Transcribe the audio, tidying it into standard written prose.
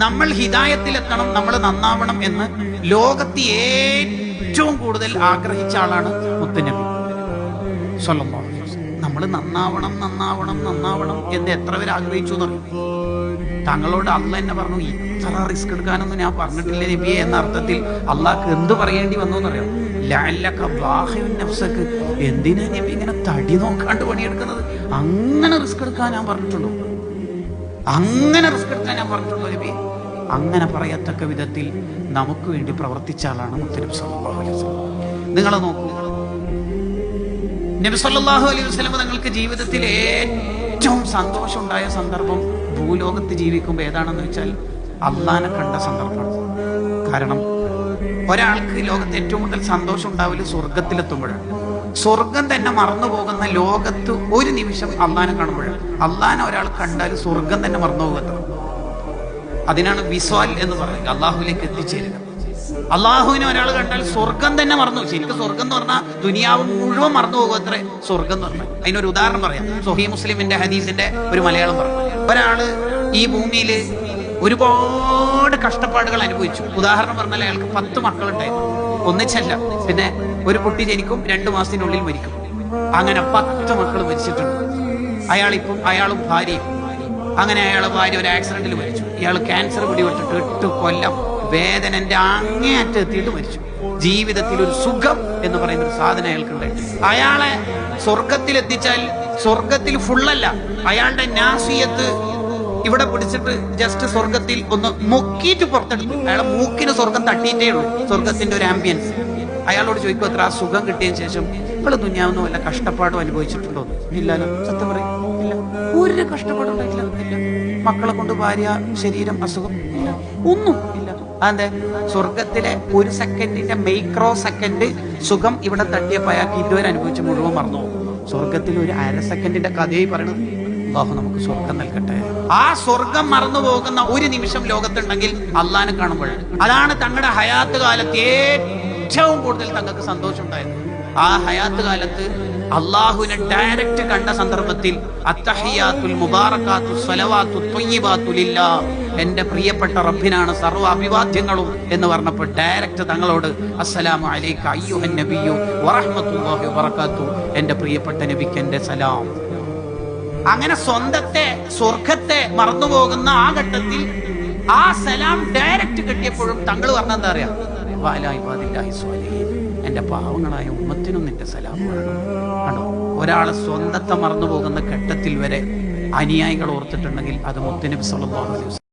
നമ്മൾ ഹിദായത്തിലെത്തണം, നമ്മൾ നന്നാവണം എന്ന് ലോകത്ത് ഏറ്റവും കൂടുതൽ ആഗ്രഹിച്ച ആളാണ് മുത്തുനബി സ്വല്ലല്ലാഹു അലൈഹി വസല്ലം. നമ്മൾ നന്നാവണം നന്നാവണം നന്നാവണം എന്ന് എത്ര പേര് ആഗ്രഹിച്ചു എന്നറിയും. താങ്കളോട് അള്ളാഹ് എന്നെ പറഞ്ഞു, ഇത്ര റിസ്ക് എടുക്കാനൊന്നും ഞാൻ പറഞ്ഞിട്ടില്ല നബിയെ എന്ന അർത്ഥത്തിൽ അള്ളാഹ്ക്ക് എന്ത് പറയേണ്ടി വന്നു എന്നറിയാം. ലഅല്ലക ബാഖിഉൻ നഫ്സക, എന്തിനാ നബി ഇങ്ങനെ തടി നോക്കാണ്ട് പണിയെടുക്കുന്നത്? അങ്ങനെ റിസ്ക് എടുക്കാൻ ഞാൻ പറഞ്ഞിട്ടുണ്ടോ? അങ്ങനെ റിസ്ക് എടുക്കാൻ ഞാൻ പറഞ്ഞിട്ടുണ്ടോ നബി? അങ്ങനെ പറയത്തക്ക വിധത്തിൽ നമുക്ക് വേണ്ടി പ്രവർത്തിച്ച ആളാണ് മുത്തുനബി സല്ലല്ലാഹു അലൈഹി വസല്ലം. നിങ്ങൾ നോക്കൂ, നബി സല്ലല്ലാഹു അലൈഹി വസല്ലം തങ്ങൾക്ക് ജീവിതത്തിൽ ഏറ്റവും സന്തോഷം ഉണ്ടായ സന്ദർഭം ഭൂലോകത്ത് ജീവിക്കുമ്പോൾ ഏതാണെന്ന് വെച്ചാൽ അള്ളാനെ കണ്ട സന്ദർഭമാണ്. കാരണം ഒരാൾക്ക് ലോകത്ത് ഏറ്റവും കൂടുതൽ സന്തോഷം ഉണ്ടാവില്ല സ്വർഗത്തിലെത്തുമ്പോഴാണ്. സ്വർഗം തന്നെ മറന്നു പോകുന്ന ലോകത്ത് ഒരു നിമിഷം അള്ളാനെ കാണുമ്പോഴാണ്. അള്ളാനെ ഒരാൾ കണ്ടാൽ സ്വർഗം തന്നെ മറന്നു പോകുന്നത്. അതിനാണ് വിസ്വാൽ എന്ന് പറയുന്നത്, അള്ളാഹുവിലേക്ക് എത്തിച്ചേരുക. അള്ളാഹുവിനെ ഒരാൾ കണ്ടാൽ സ്വർഗം തന്നെ മറന്നു. ശരിക്കും സ്വർഗം എന്ന് പറഞ്ഞാൽ ദുനിയാവ് മുഴുവൻ മറന്നു പോകും അത്രേ സ്വർഗം എന്ന് പറഞ്ഞാൽ. അതിനൊരു ഉദാഹരണം പറയാം. സ്വഹീഹ് മുസ്ലിമിന്റെ ഹദീസിന്റെ ഒരു മലയാളം പറഞ്ഞു. ഒരാള് ഈ ഭൂമിയിൽ ഒരുപാട് കഷ്ടപ്പാടുകൾ അനുഭവിച്ചു. ഉദാഹരണം പറഞ്ഞാൽ അയാൾക്ക് 10 മക്കളുണ്ടായിരുന്നു, ഒന്നിച്ചല്ല. പിന്നെ ഒരു കുട്ടി ജനിക്കും, 2 മാസത്തിനുള്ളിൽ മരിക്കും. അങ്ങനെ 10 മക്കൾ മരിച്ചിട്ടുണ്ട്. അയാളും ഭാര്യയും. അങ്ങനെ അയാളെ ഭാര്യ ഒരു ആക്സിഡന്റിൽ മരിച്ചു. ഇയാൾ ക്യാൻസർ പിടിപെട്ടിട്ട് 8 കൊല്ലം വേദനന്റെ അങ്ങേയറ്റം എത്തിയിട്ട് മരിച്ചു. ജീവിതത്തിൽ ഒരു സുഖം എന്ന് പറയുന്ന ഒരു സാധനം അയാൾക്കുണ്ടായിട്ട് അയാളെ സ്വർഗത്തിൽ എത്തിച്ചാൽ സ്വർഗത്തിൽ ഫുള്ളല്ല, അയാളുടെ നാസിയത്ത് ഇവിടെ പിടിച്ചിട്ട് ജസ്റ്റ് സ്വർഗത്തിൽ ഒന്ന് മുക്കിയിട്ട് പുറത്തെടുത്തു. അയാളെ മൂക്കിന് സ്വർഗം തട്ടിയിട്ടേ ഉള്ളൂ, സ്വർഗത്തിന്റെ ഒരു ആംബിയൻസ്. അയാളോട് ചോദിക്കും, അത്ര ആ സുഖം കിട്ടിയതിന് ശേഷം നിങ്ങൾ ദുനിയാവൊന്നും വല്ല കഷ്ടപ്പാടും അനുഭവിച്ചിട്ടുണ്ടോ? ഇല്ലല്ലോ. സത്യം പറയും, ഇല്ല, ഒരു കഷ്ടപ്പാടും ഉണ്ടായിട്ടില്ല. ഇല്ല. മക്കളെ കൊണ്ട് ഭാര്യ, ശരീരം, അസുഖം, ഇല്ല, ഒന്നും ഇല്ല. അതെ, സ്വർഗത്തിലെ 1 സെക്കൻഡിന്റെ മൈക്രോ സെക്കൻഡ് സുഖം ഇവിടെ തട്ടിയപ്പോൾ അയാൾക്ക് ഇതുവരെ അനുഭവിച്ച് മുഴുവൻ മറന്നു പോകും. സ്വർഗത്തിൽ ഒരു 1/2 സെക്കൻഡിന്റെ കഥയായി പറയണത്. അല്ലാഹു നമുക്ക് സ്വർഗം നൽകട്ടെ. ആ സ്വർഗം മറന്നു പോകുന്ന ഒരു നിമിഷം ലോകത്തുണ്ടെങ്കിൽ അള്ളാനെ കാണുമ്പോഴാണ്. അതാണ് തങ്ങളുടെ ഹയാത്ത് കാലത്ത് ഏറ്റവും കൂടുതൽ തങ്ങൾക്ക് സന്തോഷം ഉണ്ടായത്. ആ ഹയാത്ത് കാലത്ത് അള്ളാഹുവിനെ ഡയറക്റ്റ് കണ്ട സന്ദർഭത്തിൽ അത്തഹിയാത്തുൽ മുബാറകാത്തു സ്വലവാത്തു ത്വയ്യിബാത്തു ലില്ലാഹ്, എന്റെ പ്രിയപ്പെട്ട റബ്ബിനാണ് സർവ്വ അഭിവാദ്യങ്ങളും എന്ന് പറഞ്ഞപ്പോൾ ഡയറക്റ്റ് തങ്ങളോട് അസ്സലാമു അലൈക അയ്യുഹൻ നബിയ്യു വറഹ്മത്തുള്ളാഹി വബറകാതുഹു, എന്റെ പ്രിയപ്പെട്ട നബിക്ക് എന്റെ സലാം. അങ്ങനെ സ്വന്തത്തെ സ്വർഗത്തെ മറന്നുപോകുന്ന ആ ഘട്ടത്തിൽ ആ സലാം ഡയറക്റ്റ് കിട്ടിയപ്പോഴും തങ്ങൾ പറഞ്ഞെന്താ അറിയാം, എന്റെ പാവങ്ങളായ ഉമ്മത്തിനും നിന്റെ സലാം വേണം. ആണോ? ഒരാളെ സ്വന്തത്തെ മറന്നു പോകുന്ന ഘട്ടത്തിൽ വരെ അനുയായികൾ ഓർത്തിട്ടുണ്ടെങ്കിൽ അത് മുത്തുനബി സല്ലല്ലാഹു അലൈഹി വസല്ലം